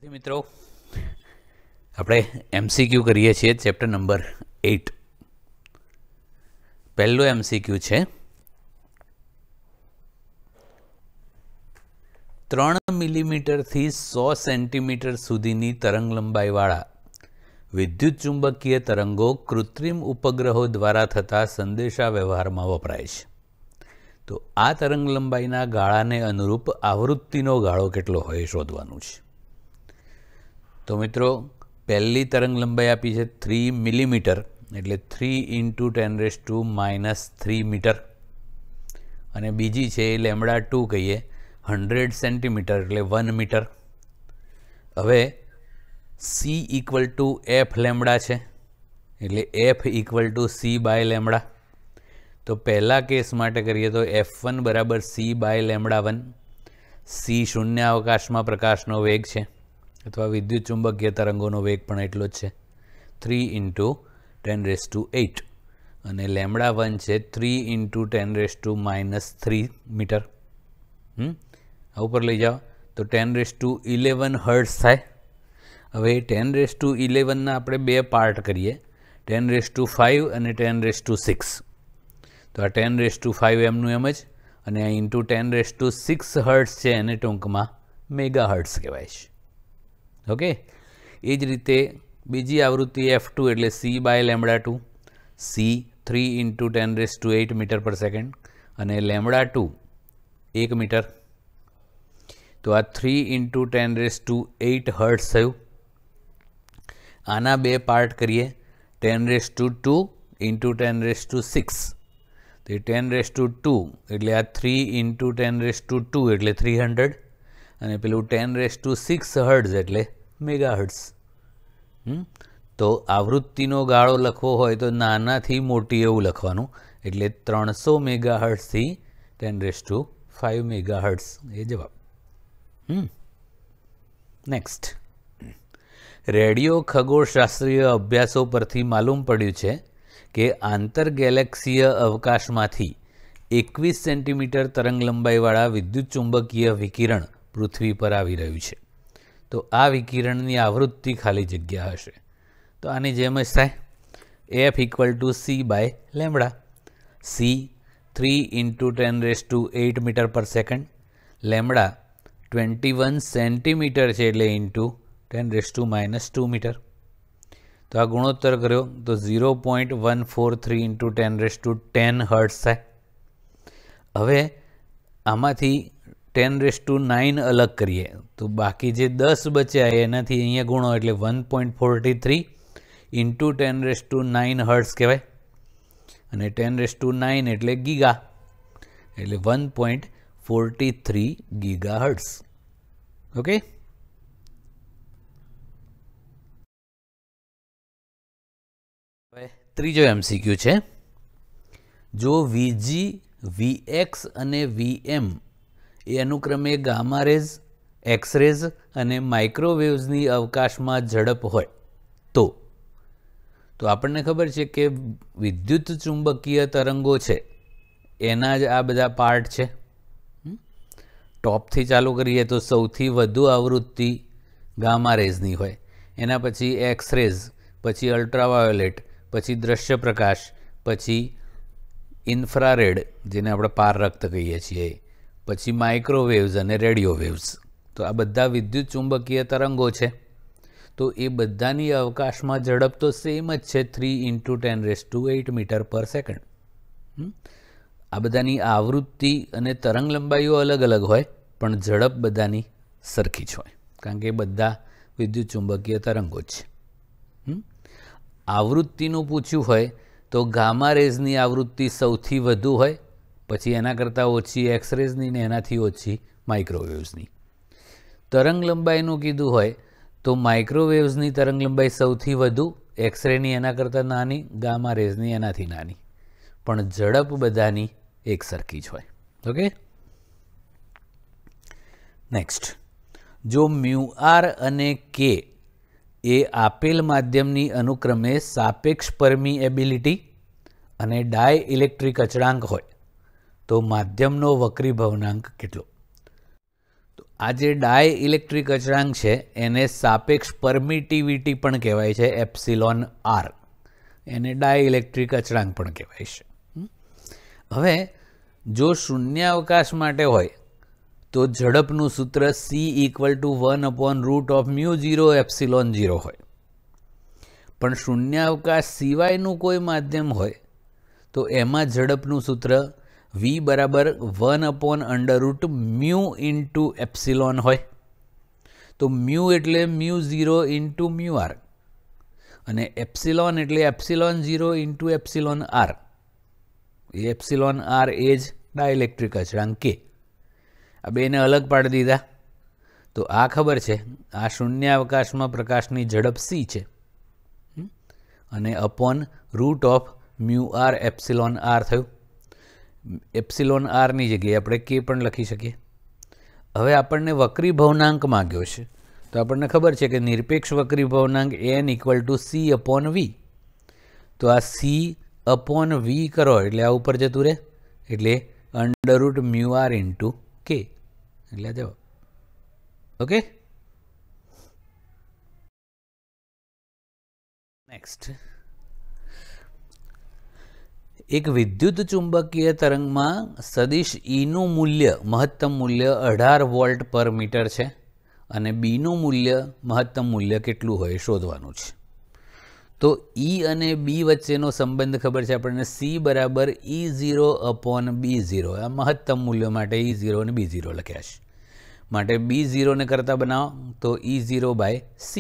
મિત્રો આપણે એમસીક્યુ કરીએ છીએ ચેપ્ટર નંબર 8. પહેલો એમસીક્યુ છે 3 મિલીમીટરથી 100 સેન્ટીમીટર સુધીની તરંગ લંબાઈવાળા વિદ્યુત ચુંબકીય તરંગો કૃત્રિમ ઉપગ્રહો દ્વારા થતા સંદેશા વ્યવહારમાં વપરાય છે. તો આ તરંગ લંબાઈના ગાળાને અનુરૂપ આવૃત્તિનો ગાળો કેટલો હોય શોધવાનું છે. તો મિત્રો પહેલી તરંગ લંબાઈ આપી છે 3 મિલીમીટર એટલે 3 × 10⁻³ મીટર અને બીજી છે λ2 કહીએ 100 સેન્ટીમીટર એટલે 1 મીટર. હવે c = f લેમ્બડા છે એટલે f = c/λ. તો પહેલા કેસ માટે કરીએ તો f1 = c/λ1. c શૂન્ય અવકાશમાં પ્રકાશનો વેગ છે અથવા વિદ્યુત ચુંબકીય તરંગોનો વેગ પણ એટલો જ છે 3 × 10⁸ અને λ1 છે 3 × 10⁻³ મીટર. આ ઉપર લઈ જાઓ તો 1011 હર્ટ્ઝ થાય. હવે 1011 ના આપણે બે પાર્ટ કરીએ 10⁵ અને 10⁶. તો આ 10⁵ એમનું એમ જ અને આ × 10⁶ હર્ટ્ઝ છે એને ટૂંકમાં મેગા હર્ટ્ઝ કહેવાય છે. ઓકે, એ જ રીતે બીજી આવૃત્તિ f2 એટલે c/λ2. c 3 × 10⁸ મીટર પર સેકન્ડ અને λ2 1 મીટર. તો આ 3 × 10⁸ હર્ટ્ઝ થયું. આના બે પાર્ટ કરીએ 10⁻² × 10⁶. તો 10⁻² એટલે આ 3 × 10⁻² એટલે 300 અને પેલું 10⁶ હર્ટ્ઝ એટલે મેગા હર્ટ્ઝ. તો આવૃત્તિનો ગાળો લખવો હોય તો નાનાથી મોટી એવું લખવાનું એટલે 300 મેગા હર્ટ્ઝથી 10⁵ મેગા હર્ટ્ઝ એ જવાબ. નેક્સ્ટ, રેડિયો ખગોળશાસ્ત્રીય અભ્યાસો પરથી માલુમ પડ્યું છે કે આંતર ગેલેક્સીય અવકાશમાંથી 21 સેન્ટીમીટર તરંગ લંબાઈવાળા વિદ્યુત ચુંબકીય વિકિરણ પૃથ્વી પર આવી રહ્યું છે. તો આ વિકિરણની આવૃત્તિ ખાલી જગ્યા હશે. તો આની જેમ જ થાય f = c/λ. c 3 × 10⁸ મીટર પર સેકન્ડ, લેમ્બડા 21 સેન્ટીમીટર છે એટલે × 10⁻² મીટર. તો આ ગુણોત્તર કર્યો તો 0.143 × 1010 હર્ટ્ઝ થાય. હવે આમાંથી 10⁹ અલગ કરીએ તો બાકી જે 10 બચ્યા એનાથી અહીંયા ગુણો એટલે 1.43 × 10⁹ હર્ટ્ઝ કહેવાય અને 10⁹ એટલે ગીગા એટલે 1.43 ગીગા હર્ટ્ઝ. ઓકે, હવે ત્રીજો એમસીક્યુ છે જો વીજી, વીએક્સ અને વીએમ એ અનુક્રમે ગામા રેઝ, એક્સ રેઝ અને માઇક્રોવેવ્સની અવકાશમાં ઝડપ હોય તો આપણને ખબર છે કે વિદ્યુત ચુંબકીય તરંગો છે એના જ આ બધા પાર્ટ છે. ટોપથી ચાલુ કરીએ તો સૌથી વધુ આવૃત્તિ ગામા રેઝની હોય, એના પછી એક્સ રેઝ, પછી અલ્ટ્રાવાયોલેટ, પછી દ્રશ્ય પ્રકાશ, પછી ઇન્ફ્રારેડ જેને આપણે પારરક્ત કહીએ છીએ, પછી માઇક્રોવેવ્સ અને રેડિયો વેવ્સ. તો આ બધા વિદ્યુત ચુંબકીય તરંગો છે. તો એ બધાની અવકાશમાં ઝડપ તો સેમ જ છે 3 × 10⁸ મીટર પર સેકન્ડ. આ બધાની આવૃત્તિ અને તરંગ લંબાઈઓ અલગ અલગ હોય પણ ઝડપ બધાની સરખી જ હોય કારણ કે બધા વિદ્યુત ચુંબકીય તરંગો જ છે. આવૃત્તિનું પૂછ્યું હોય તો ગામા રેઝની આવૃત્તિ સૌથી વધુ હોય, પછી એના કરતાં ઓછી એક્સ રેઝની ને એનાથી ઓછી માઇક્રોવેવ્સની. તરંગ લંબાઈનું કીધું હોય તો માઇક્રોવેવ્સની તરંગ લંબાઈ સૌથી વધુ, એક્સ રેની એના કરતાં નાની, ગામા રેઝની એનાથી નાની, પણ ઝડપ બધાની એક સરખી જ હોય. ઓકે, નેક્સ્ટ, જો μr અને k એ આપેલ માધ્યમની અનુક્રમે સાપેક્ષ પરમિએબિલિટી અને ડાયઇલેક્ટ્રિક અચળાંક હોય તો માધ્યમનો વક્રીભવનાંક કેટલો? તો આ જે ડાય ઇલેક્ટ્રિક અચળાંક છે એને સાપેક્ષ પરમિટિવિટી પણ કહેવાય છે, એપ્સિલોન આર. એને ડાય ઇલેક્ટ્રિક અચળાંક પણ કહેવાય છે. હવે જો શૂન્યાવકાશ માટે હોય તો ઝડપનું સૂત્ર c=1/√μ0 એપ્સિલોન 0 હોય. પણ શૂન્યાવકાશ સિવાયનું કોઈ માધ્યમ હોય તો એમાં ઝડપનું સૂત્ર v =1/√μ એપ્સિલોન હોય. તો મ્યુ એટલે μ0 × μr અને એપ્સિલોન એટલે એપ્સિલોન 0 × એપ્સિલોન r. એ એપ્સિલોન r એ જ ડાયઇલેક્ટ્રિક અચળાંક કે. આ બેને અલગ પાડી દીધા તો આ ખબર છે આ શૂન્યાવકાશમાં પ્રકાશની ઝડપ c છે અને √μr એપ્સિલોન r થયું. એપ્સિલોન આરની જગ્યાએ આપણે કે પણ લખી શકીએ. હવે આપણને વક્રી ભવનાંક માગ્યો છે તો આપણને ખબર છે કે નિરપેક્ષ વક્રી ભવનાંક n = c/v. તો આ c/v કરો એટલે આ ઉપર જતું રહે એટલે √μr × k એટલે જવાબ. Okay, next. એક વિદ્યુત ચુંબકીય તરંગમાં સદિશ ઈનું મૂલ્ય મહત્તમ મૂલ્ય 18 વોલ્ટ પર મીટર છે અને બીનું મૂલ્ય મહત્તમ મૂલ્ય કેટલું હોય શોધવાનું છે. તો E અને B વચ્ચેનો સંબંધ ખબર છે આપણને, C = E0/B0. આ મહત્તમ મૂલ્યો માટે E0 અને B0 લખ્યા છે. માટે B0 ને કરતા બનાવો તો E0/C.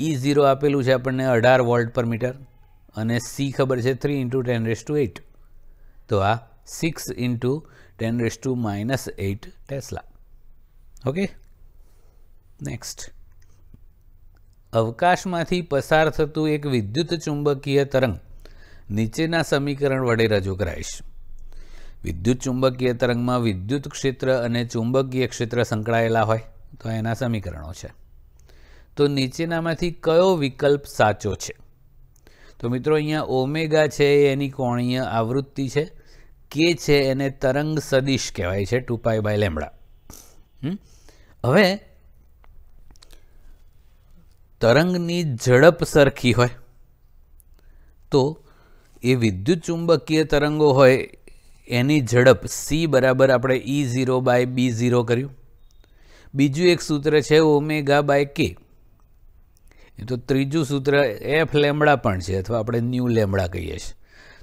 E0 આપેલું છે આપણને 18 વોલ્ટ પર મીટર અને C ખબર છે 3 × 10⁸. તો આ 6 × 10⁻8 ટેસ્લા. Okay, next. અવકાશમાંથી પસાર થતું એક વિદ્યુત ચુંબકીય તરંગ નીચેના સમીકરણ વડે રજૂ કરાય છે. વિદ્યુત ચુંબકીય તરંગમાં વિદ્યુત ક્ષેત્ર અને ચુંબકીય ક્ષેત્ર સંકળાયેલા હોય તો એના સમીકરણો છે. તો નીચેનામાંથી કયો વિકલ્પ સાચો છે? તો મિત્રો અહીંયા ઓમેગા છે એની કોણીય આવૃત્તિ છે, કે છે એને તરંગ સદિશ કહેવાય છે 2π/λ. હવે તરંગની ઝડપ સરખી હોય તો એ વિદ્યુત ચુંબકીય તરંગો હોય એની ઝડપ c બરાબર આપણે E0/B0 કર્યું. બીજું એક સૂત્ર છે ω/k. તો ત્રીજું સૂત્ર f લેમ્બડા પણ છે અથવા આપણે ન્યૂ લેમ્બડા કહીએ છીએ.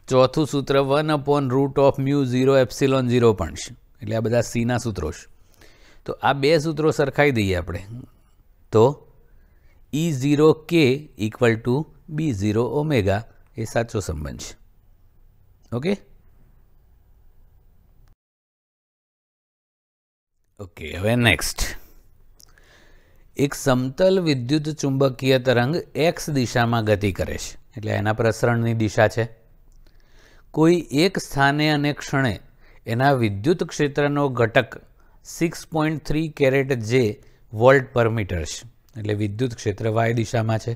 ચોથું સૂત્ર 1/√μ0 એપ્સિલોન 0 પણ છે. એટલે આ બધા સીના સૂત્રો છે. તો આ બે સૂત્રો સરખાઈ દઈએ આપણે તો E0k = B0 ઓમેગા એ સાચો સંબંધ છે. Okay, okay. હવે નેક્સ્ટ. એક સમતલ વિદ્યુત ચુંબકીય તરંગ x દિશામાં ગતિ કરે છે એટલે એના પ્રસરણની દિશા છે. કોઈ એક સ્થાને અને ક્ષણે એના વિદ્યુત ક્ષેત્રનો ઘટક 6.3 કેરેટ જે વોલ્ટ પર મીટર છે એટલે વિદ્યુત ક્ષેત્ર y દિશામાં છે.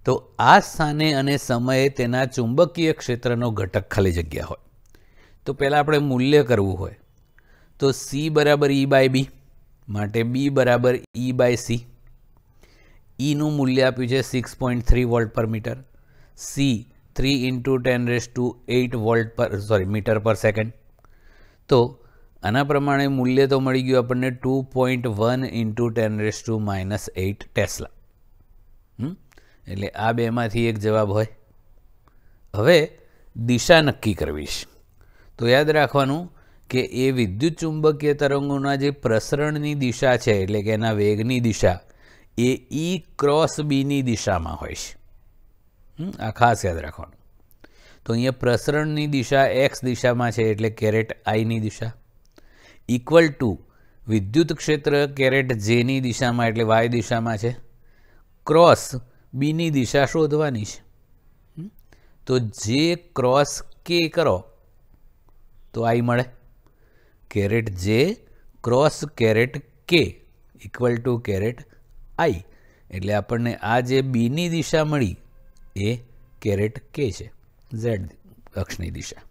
તો આ સ્થાને અને સમયે તેના ચુંબકીય ક્ષેત્રનો ઘટક ખાલી જગ્યા હોય તો પહેલાં આપણે મૂલ્ય કરવું હોય તો c = E/B માટે B = E/C. ઈનું મૂલ્ય આપ્યું છે 6.3 વોલ્ટ પર મીટર, C 3 × 10⁸ મીટર પર સેકન્ડ. તો આના પ્રમાણે મૂલ્ય તો મળી ગયું આપણને 2.1 × 10⁻8 ટેસ્લા. એટલે આ બેમાંથી એક જવાબ હોય. હવે દિશા નક્કી કરવી છે તો યાદ રાખવાનું કે એ વિદ્યુત ચુંબકીય તરંગોના જે પ્રસરણની દિશા છે એટલે કે એના વેગની દિશા એ E×Bની દિશામાં હોય છે. આ ખાસ યાદ રાખવાનું. તો અહીંયા પ્રસરણની દિશા x દિશામાં છે એટલે કેરેટ આઈની દિશા ઇક્વલ ટુ વિદ્યુત ક્ષેત્ર કેરેટ જેની દિશામાં એટલે y દિશામાં છે, ક્રોસ બીની દિશા શોધવાની છે. તો જે ક્રોસ કે કરો તો આઈ મળે. કેરેટ જે ક્રોસ કેરેટ કે ઇક્વલ ટુ કેરેટ આઈ એટલે આપણને આ જે બીની દિશા મળી એ કેરેટ કે છે, ઝેડ અક્ષની દિશા.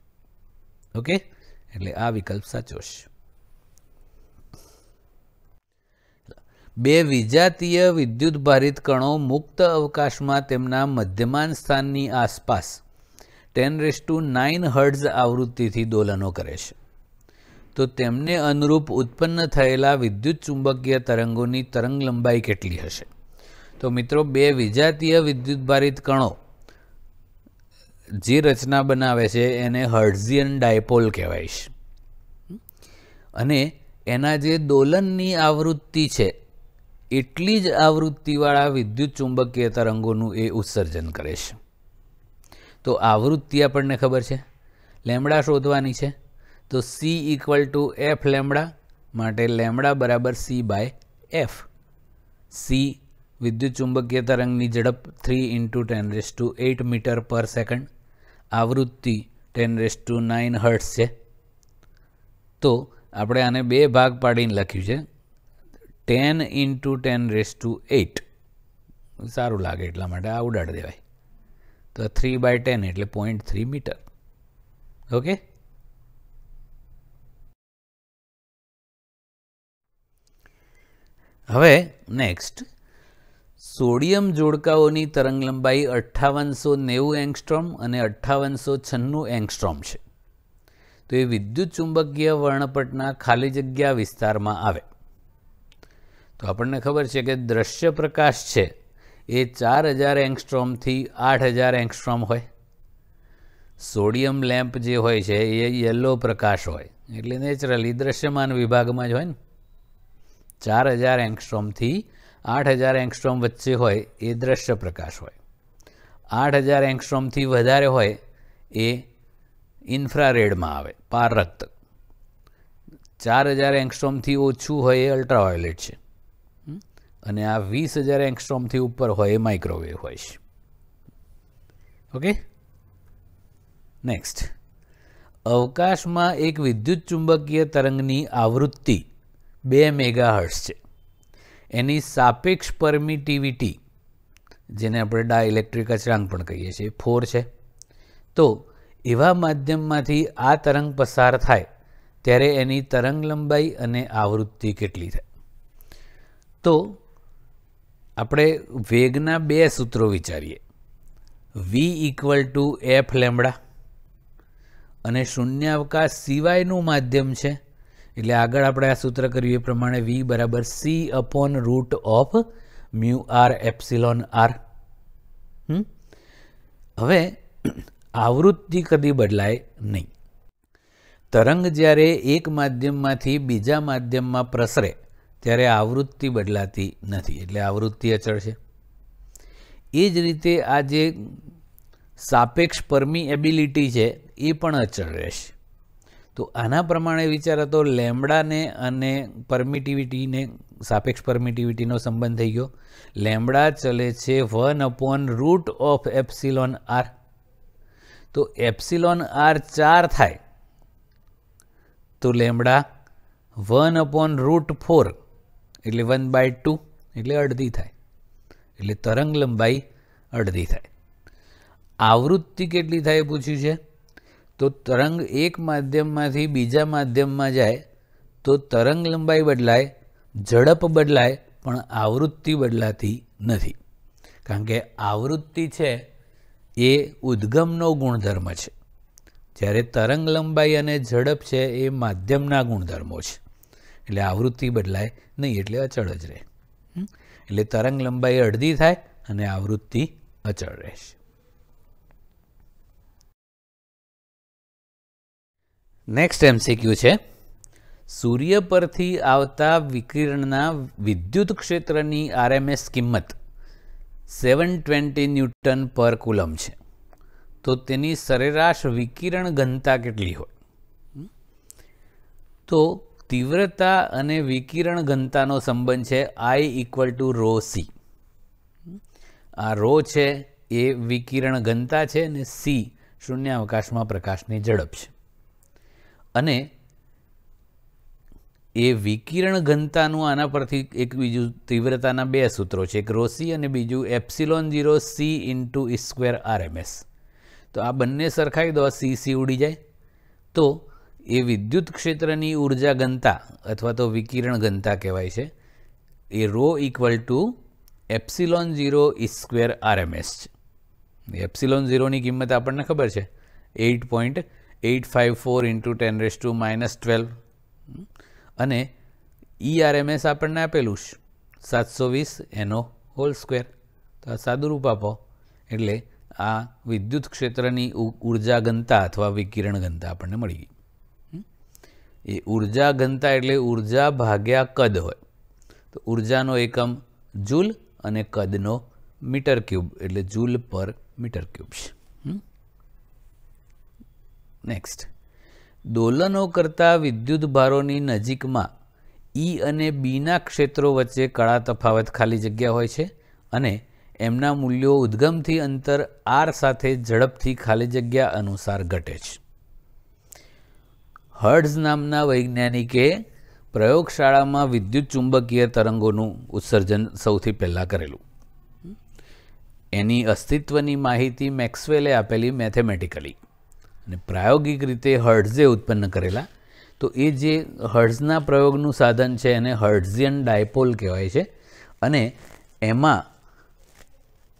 ઓકે, એટલે આ વિકલ્પ સાચો છે. બે વિજાતીય વિદ્યુતભારિત કણો મુક્ત અવકાશમાં તેમના મધ્યમાન સ્થાનની આસપાસ 10⁹ હર્ટ્ઝ આવૃત્તિથી દોલનો કરે છે. તો તેમને અનુરૂપ ઉત્પન્ન થયેલા વિદ્યુત ચુંબકીય તરંગોની તરંગલંબાઈ કેટલી હશે? તો મિત્રો, બે વિજાતીય વિદ્યુતભારિત કણો જે રચના બનાવે છે એને હર્ટ્ઝિયન ડાયપોલ કહેવાય છે. અને એના જે દોલનની આવૃત્તિ છે એટલી જ આવૃત્તિવાળા વિદ્યુત ચુંબકીય તરંગોનું એ ઉત્સર્જન કરે છે. તો આવૃત્તિ આપણને ખબર છે, લેમ્બડા શોધવાની છે. તો C = f લેમ્બડા, માટે લેમ્બડા બરાબર C/f. C વિદ્યુત ચુંબકીય તરંગની ઝડપ 3 × 10⁸ મીટર પર સેકન્ડ, આવૃત્તિ 10⁹ હર્ટ્ઝ છે. તો આપણે આને બે ભાગ પાડીને લખ્યું છે 10 × 10⁸. સારું લાગે એટલા માટે આ ઉડાડી દેવાય. તો 3/10 એટલે 0.3 મીટર. ઓકે. હવે નેક્સ્ટ, સોડિયમ જોડકાઓની તરંગલંબાઈ 5890 એંગસ્ટ્રોમ અને 5896 એંગસ્ટ્રોમ છે. તો એ વિદ્યુત ચુંબકીય વર્ણપટના ખાલી જગ્યા વિસ્તારમાં આવે. તો આપણને ખબર છે કે દ્રશ્ય પ્રકાશ છે એ 4000 એંગસ્ટ્રોમથી 8000 એંગસ્ટ્રોમ હોય. સોડિયમ લેમ્પ જે હોય છે એ યલો પ્રકાશ હોય, એટલે નેચરલી દ્રશ્યમાન વિભાગમાં જ હોય ને. 4000 એંગસ્ટ્રોમથી 8000 એંગસ્ટ્રોમ વચ્ચે હોય એ દ્રશ્ય પ્રકાશ હોય. 8000 એંગસ્ટ્રોમથી વધારે હોય એ ઇન્ફ્રારેડમાં આવે, પારરક્ત. 4000 એંગસ્ટ્રોમથી ઓછું હોય એ અલ્ટ્રાવાયોલેટ છે. અને આ 20000 એંગસ્ટ્રોમથી ઉપર હોય એ માઇક્રોવેવ હોય છે. ઓકે. નેક્સ્ટ, અવકાશમાં એક વિદ્યુત ચુંબકીય તરંગની આવૃત્તિ 2 મેગાહર્ટ્ઝ છે. એની સાપેક્ષ પરમિટિવિટી, જેને આપણે ડાઇલેક્ટ્રિક અચળાંક પણ કહીએ છીએ, 4 છે. તો એવા માધ્યમમાંથી આ તરંગ પસાર થાય ત્યારે એની તરંગલંબાઈ અને આવૃત્તિ કેટલી થાય? તો આપણે વેગના બે સૂત્રો વિચારીએ. V = f લેમ્બડા, અને શૂન્યાવકાશ સિવાયનું માધ્યમ છે એટલે આગળ આપણે આ સૂત્ર કર્યું એ પ્રમાણે V = C/√μr/ε. હવે આવૃત્તિ કદી બદલાય નહીં. તરંગ જ્યારે એક માધ્યમમાંથી બીજા માધ્યમમાં પ્રસરે ત્યારે આવૃત્તિ બદલાતી નથી, એટલે આવૃત્તિ અચળ છે. એ જ રીતે આ જે સાપેક્ષ પરમિએબિલિટી છે એ પણ અચળ રહેશે. તો આના પ્રમાણે વિચારો તો લેમ્બડાને અને પરમિટિવિટીને, સાપેક્ષ પરમિટિવિટીનો સંબંધ થઈ ગયો. લેમ્બડા ચલે છે 1/√ε. તો ε r 4 થાય તો લેમ્બડા 1/√4 એટલે 1/2 એટલે અડધી થાય. એટલે તરંગ લંબાઈ અડધી થાય. આવૃત્તિ કેટલી થાય પૂછ્યું છે. તો તરંગ એક માધ્યમમાંથી બીજા માધ્યમમાં જાય તો તરંગ લંબાઈ બદલાય, ઝડપ બદલાય, પણ આવૃત્તિ બદલાતી નથી. કારણ કે આવૃત્તિ છે એ ઉદ્ગમનો ગુણધર્મ છે, જ્યારે તરંગ લંબાઈ અને ઝડપ છે એ માધ્યમના ગુણધર્મો છે. એટલે આવૃત્તિ બદલાય નહીં, એટલે અચળ જ રહે. એટલે તરંગ લંબાઈ અડધી થાય અને આવૃત્તિ અચળ રહેશે. નેક્સ્ટ MCQ છે, સૂર્ય પરથી આવતા વિકિરણના વિદ્યુત ક્ષેત્રની RMS કિંમત 720 ન્યૂટન પર કુલમ છે. તો તેની સરેરાશ વિકિરણ ઘનતા કેટલી હોય? તો તીવ્રતા અને વિકિરણ ઘનતાનો સંબંધ છે I = ρc. આ ρ છે એ વિકિરણ ઘનતા છે અને c શૂન્યાવકાશમાં પ્રકાશની ઝડપ છે. અને એ વિકિરણ ઘનતાનું આના પરથી એક બીજું તીવ્રતાના બે સૂત્રો છે, એક ρc અને બીજું ε0c × E²RMS. તો આ બંને સરખાઈ દો, c ઉડી જાય. તો એ વિદ્યુત ક્ષેત્રની ઉર્જા ઘનતા અથવા તો વિકિરણ ઘનતા કહેવાય છે. એ rho equal to epsilon 0 square RMS છે. એપ્સિલોન 0ની કિંમત આપણને ખબર છે 8.854 ઇન્ટુ 10⁻⁻12 અને ERMS આપણને આપેલું છે 720 એનો હોલ સ્ક્વેર. તો આ સાદું રૂપ આપો એટલે આ વિદ્યુત ક્ષેત્રની ઉર્જા ઘનતા અથવા વિકિરણ ઘનતા આપણને મળી ગઈ. એ ઉર્જા ઘનતા એટલે ઉર્જા ભાગ્યા કદ હોય. તો ઉર્જાનો એકમ જૂલ અને કદનો મીટર ક્યુબ એટલે જૂલ પર મીટર ક્યુબ છે. નેક્સ્ટ, દોલનો કરતા વિદ્યુત ભારોની નજીકમાં ઈ અને બીના ક્ષેત્રો વચ્ચે કળા તફાવત ખાલી જગ્યા હોય છે અને એમના મૂલ્યો ઉદ્ગમથી અંતર r સાથે ઝડપથી ખાલી જગ્યા અનુસાર ઘટે છે. હર્ટ્ઝ નામના વૈજ્ઞાનિકે પ્રયોગશાળામાં વિદ્યુત ચુંબકીય તરંગોનું ઉત્સર્જન સૌથી પહેલાં કરેલું. એની અસ્તિત્વની માહિતી મેક્સવેલે આપેલી મેથેમેટિકલી અને પ્રાયોગિક રીતે હર્ટ્ઝે ઉત્પન્ન કરેલા. તો એ જે હર્ટ્ઝના પ્રયોગનું સાધન છે એને હર્ટ્ઝિયન ડાયપોલ કહેવાય છે અને એમાં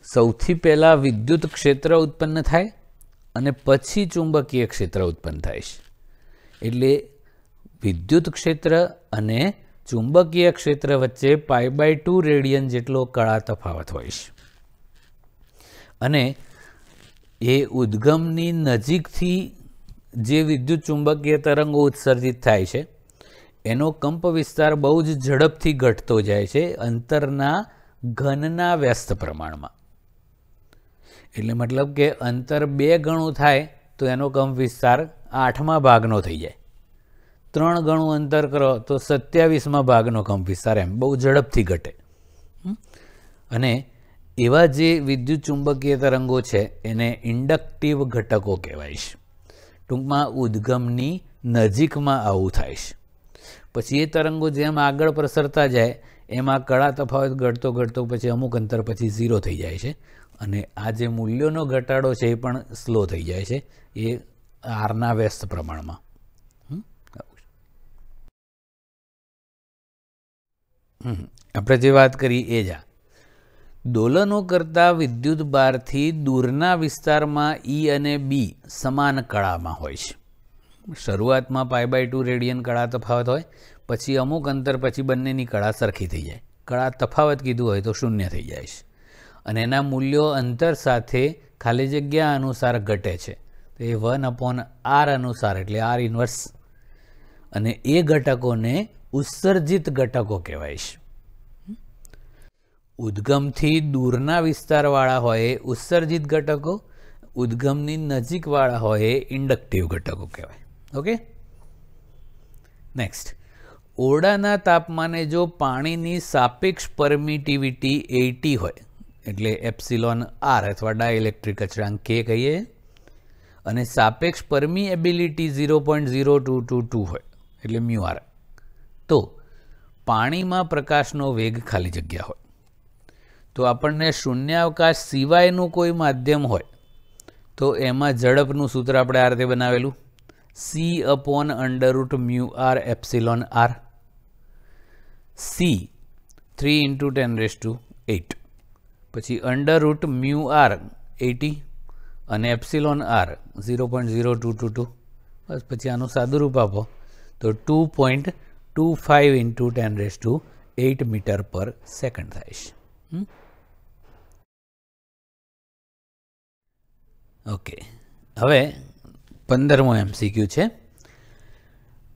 સૌથી પહેલાં વિદ્યુત ક્ષેત્ર ઉત્પન્ન થાય અને પછી ચુંબકીય ક્ષેત્ર ઉત્પન્ન થાય છે. એટલે વિદ્યુત ક્ષેત્ર અને ચુંબકીય ક્ષેત્ર વચ્ચે π/2 રેડિયન જેટલો કળા તફાવત હોય છે અને એ ઉદ્ગમની નજીકથી જે વિદ્યુત ચુંબકીય તરંગો ઉત્સર્જિત થાય છે એનો કંપ વિસ્તાર બહુ જ ઝડપથી ઘટતો જાય છે અંતરના ઘનના વ્યસ્ત પ્રમાણમાં. એટલે મતલબ કે અંતર 2 ગણું થાય તો એનો કંપ વિસ્તાર 8મા ભાગનો થઈ જાય. 3 ગણું અંતર કરો તો 27મા ભાગનો કંપ વિસ્તાર, એમ બહુ ઝડપથી ઘટે. અને એવા જે વિદ્યુત ચુંબકીય તરંગો છે એને ઇન્ડક્ટિવ ઘટકો કહેવાય છે. ટૂંકમાં ઉદ્ગમની નજીકમાં આવું થાય છે. પછી એ તરંગો જેમ આગળ પ્રસરતા જાય એમાં કળા તફાવત ઘટતો ઘટતો પછી અમુક અંતર પછી 0 થઈ જાય છે અને આ જે મૂલ્યોનો ઘટાડો છે એ પણ સ્લો થઈ જાય છે એ આરના વ્યસ્ત પ્રમાણમાં. આપણે જે વાત કરી એ જ આ દોલનો કરતા વિદ્યુત ભારથી દૂરના વિસ્તારમાં ઈ અને બી સમાન કળામાં હોય છે. શરૂઆતમાં π/2 રેડિયન કળા તફાવત હોય, પછી અમુક અંતર પછી બંનેની કળા સરખી થઈ જાય. કળા તફાવત કીધું હોય તો 0 થઈ જાય છે અને એના મૂલ્યો અંતર સાથે ખાલી જગ્યા અનુસાર ઘટે છે. તો એ 1/r અનુસાર એટલે r ઇન્વર્સ. અને એ ઘટકોને ઉત્સર્જિત ઘટકો કહેવાય છે. ઉદ્ગમથી દૂરના વિસ્તારવાળા હોય એ ઉત્સર્જિત ઘટકો, ઉદ્ગમની નજીકવાળા હોય એ ઇન્ડક્ટિવ ઘટકો કહેવાય. ઓકે, નેક્સ્ટ, ઓરડાના તાપમાને જો પાણીની સાપેક્ષ પરમિટિવિટી 80 હોય એટલે એપ્સિલોન r અથવા ડાઇલેક્ટ્રિક અચળાંક k કહીએ અને સાપેક્ષ પરમિએબિલિટી 0.0222 હોય એટલે μr, તો પાણીમાં પ્રકાશનો વેગ ખાલી જગ્યા હોય. તો આપણને શૂન્યાવકાશ સિવાયનું કોઈ માધ્યમ હોય તો એમાં ઝડપનું સૂત્ર આપણે આ રીતે બનાવેલું c/√μr એપ્સિલોન r. c 3 × 10⁸8 પછી √μr 80 અને એપ્સિલોન r 0.0222 બસ. પછી આનું સાદું રૂપ આપો તો 2.25 × 10⁸8 મીટર પર સેકન્ડ થાય છે. ઓકે, હવે 15મો MCQ છે.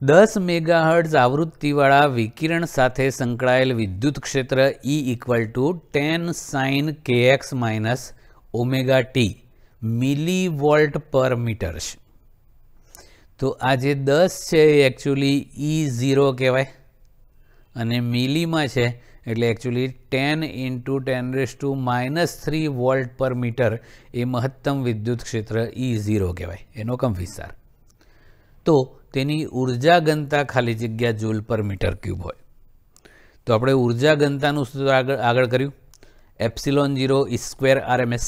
10 મેગાહર્ટ્ઝ આવૃત્તિવાળા વિકિરણ સાથે સંકળાયેલ વિદ્યુત ક્ષેત્ર E = 10 sin kx - ωt millivolt પર મીટર છે. તો આ જે 10 છે એ એકચ્યુઅલી E0 કહેવાય અને મિલીમાં છે એટલે એકચ્યુઅલી 10 × 10⁻³ વોલ્ટ પર મીટર એ મહત્તમ વિદ્યુત ક્ષેત્ર E0 કહેવાય, એનો કંપ વિસ્તાર. તો તેની ઉર્જા ઘનતા ખાલી જગ્યા જૂલ પર મીટર ક્યુબ હોય. તો આપણે ઉર્જા ઘનતાનું સૂત્ર આગળ કર્યું એપ્સિલોન 0 સ્ક્વેર RMS.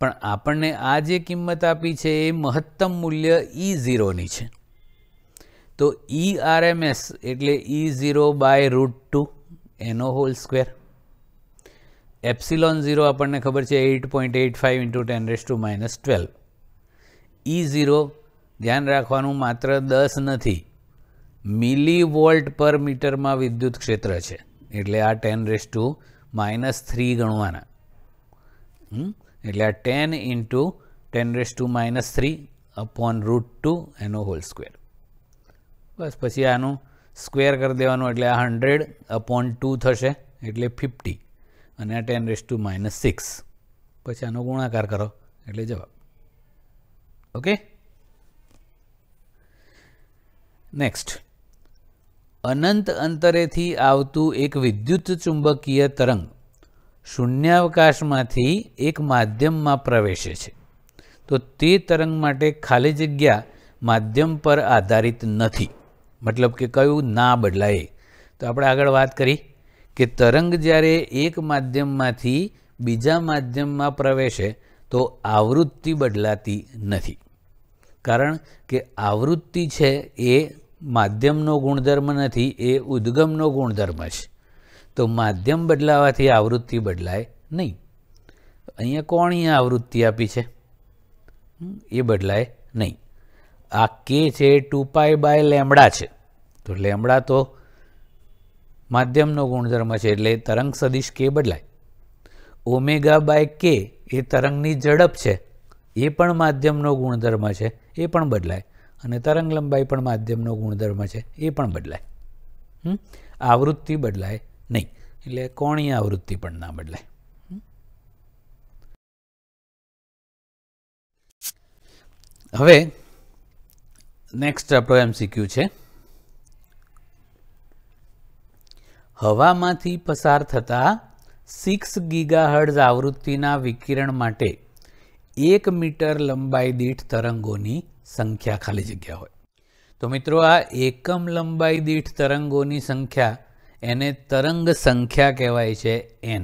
પણ આપણને આ જે કિંમત આપી છે એ મહત્તમ મૂલ્ય E0ની છે. તો ERMS એટલે E0/√2 એનો હોલ સ્ક્વેર. એપ્સિલોન 0 આપણને ખબર છે 8.85 ઇન્ટુ 10⁻⁻12. E0 ધ્યાન રાખવાનું માત્ર 10 નથી, મિલી વોલ્ટ પર મીટરમાં વિદ્યુત ક્ષેત્ર છે, એટલે આ 10⁻³ ગણવાના. એટલે આ 10 ઇન્ટુ 10⁻³ અપોન √2 એનો હોલ સ્ક્વેર. બસ પછી આનું સ્ક્વેર કરી દેવાનું, એટલે આ 100/2 થશે, એટલે 50, અને આ 10⁻⁻6. પછી આનો ગુણાકાર કરો એટલે જવાબ. ઓકે. નેક્સ્ટ, અનંત અંતરેથી આવતું એક વિદ્યુત ચુંબકીય તરંગ શૂન્યાવકાશમાંથી એક માધ્યમમાં પ્રવેશે છે, તો તે તરંગ માટે ખાલી જગ્યા માધ્યમ પર આધારિત નથી. મતલબ કે કયું ના બદલાય. તો આપણે આગળ વાત કરી કે તરંગ જ્યારે એક માધ્યમમાંથી બીજા માધ્યમમાં પ્રવેશે તો આવૃત્તિ બદલાતી નથી, કારણ કે આવૃત્તિ છે એ માધ્યમનો ગુણધર્મ નથી, એ ઉદ્ગમનો ગુણધર્મ છે. તો માધ્યમ બદલાવાથી આવૃત્તિ બદલાય નહીં. અહીંયા કોણીય આવૃત્તિ આપી છે, એ બદલાય નહીં. આ કે છે 2π/λ છે, તો લેમડા તો માધ્યમનો ગુણધર્મ છે, એટલે તરંગ સદિશ કે બદલાય. ω/k એ તરંગની ઝડપ છે, એ પણ માધ્યમનો ગુણધર્મ છે, એ પણ બદલાય. અને તરંગ લંબાઈ પણ માધ્યમનો ગુણધર્મ છે, એ પણ બદલાય. આવૃત્તિ બદલાય નહીં, એટલે કોણીય આવૃત્તિ પણ ના બદલાય. હવે નેક્સ્ટ આપણો MCQ છે, હવામાંથી પસાર થતા 6 GHz આવૃત્તિના વિકિરણ માટે 1 મીટર લંબાઈ દીઠ તરંગોની સંખ્યા ખાલી જગ્યા હોય. તો મિત્રો, આ એકમ લંબાઈ દીઠ તરંગોની સંખ્યા એને તરંગ સંખ્યા કહેવાય છે, n.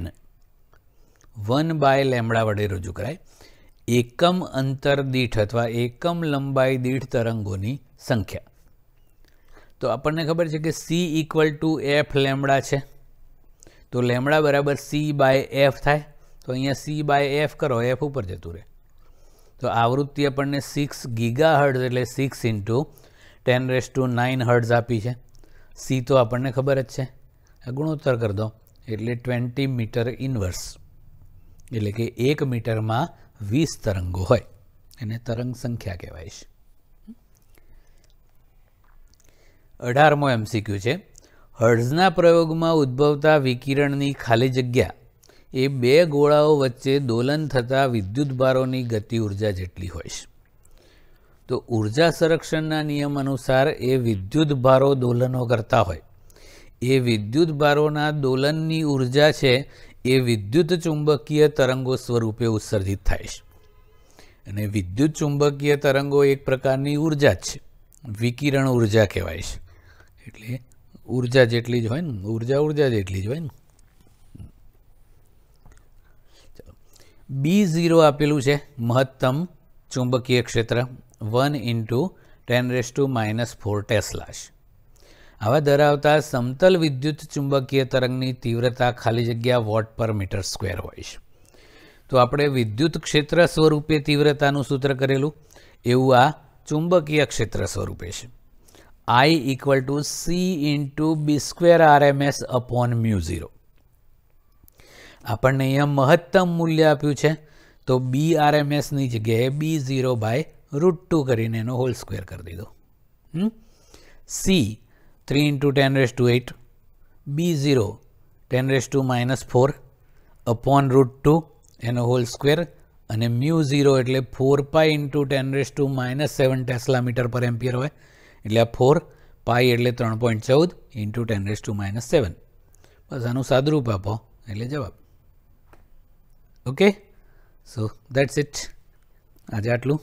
1/λ વડે રજૂ કરાય. એકમ અંતર દીઠ અથવા એકમ લંબાઈ દીઠ તરંગોની સંખ્યા. તો આપણને ખબર છે કે c = f લેમ્બડા છે, તો લેમ્બડા બરાબર c/f થાય. તો અહીંયા c/f કરો, f ઉપર જતું રહે. તો આવૃત્તિ આપણને 6 GHz એટલે 6 ઇન્ટુ 10⁹ હર્ટ્ઝ આપી છે. c તો આપણને ખબર જ છે, ગુણોત્તર કરી દો એટલે 20 મીટર ઇન્વર્સ, એટલે કે 1 મીટરમાં 20 તરંગો હોય, એને તરંગ સંખ્યા કહેવાય છે. 18મો MCQ છે, હર્ટ્ઝના પ્રયોગમાં ઉદ્ભવતા વિકિરણની ખાલી જગ્યા એ બે ગોળાઓ વચ્ચે દોલન થતા વિદ્યુતભારોની ગતિ ઉર્જા જેટલી હોય છે. તો ઉર્જા સંરક્ષણના નિયમ અનુસાર એ વિદ્યુતભારો દોલનો કરતા હોય, એ વિદ્યુતભારોના દોલનની ઉર્જા છે એ વિદ્યુત ચુંબકીય તરંગો સ્વરૂપે ઉત્સર્જિત થાય છે. અને વિદ્યુત ચુંબકીય તરંગો એક પ્રકારની ઉર્જા જ છે, વિકિરણ ઉર્જા કહેવાય છે. એટલે ઉર્જા જેટલી જ હોય ને, ઉર્જા જેટલી જ હોય ને. B0 આપેલું છે, મહત્તમ ચુંબકીય ક્ષેત્ર 1 × 10⁻⁴ ટેસ્લા છે. આવા ધરાવતા સમતલ વિદ્યુત ચુંબકીય તરંગની તીવ્રતા ખાલી જગ્યા વોટ/મીટર² હોય છે. તો આપણે વિદ્યુત ક્ષેત્ર સ્વરૂપે તીવ્રતાનું સૂત્ર કરેલું, એવું આ ચુંબકીય ક્ષેત્ર સ્વરૂપે છે. I = c × B²RMS/μ0. આપણને અહીંયા મહત્તમ મૂલ્ય આપ્યું છે, તો BRMSની જગ્યાએ B0/√2 કરીને એનો હોલ સ્ક્વેર કરી દીધો. C 3 × 10⁸, B0 10⁻⁴/√2 એનો હોલ સ્ક્વેર, અને μ0 એટલે 4π × 10⁻⁷ ટેસ્લા મીટર/એમ્પિયર હોય, એટલે આ 4π એટલે 3.14 × 10⁻⁷. બસ આનું સાદુરૂપ આપો એટલે જવાબ. Okay, so that's it. આજે આટલું.